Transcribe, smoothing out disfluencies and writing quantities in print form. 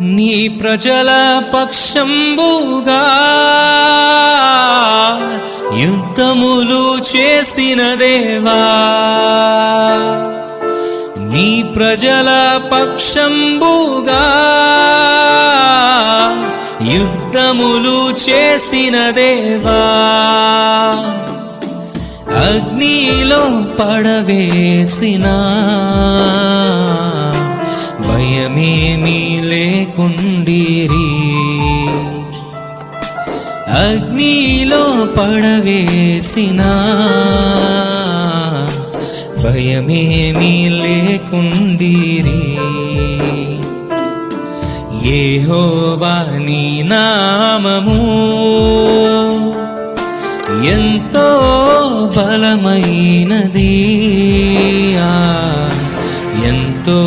నీ ప్రజల పక్షంబుగా యుద్ధములు చేసిన దేవా, నీ ప్రజల పక్షంబుగా యుద్ధములు చేసిన దేవా, అగ్నిలో పడవేసిన భయమేమీ లేకుండిరి, అగ్నిలో పడవేసిన భయమేమీ లేకుండిరి. యెహోవా నీ నామము ఎంతో బలమైనది, ఎంతో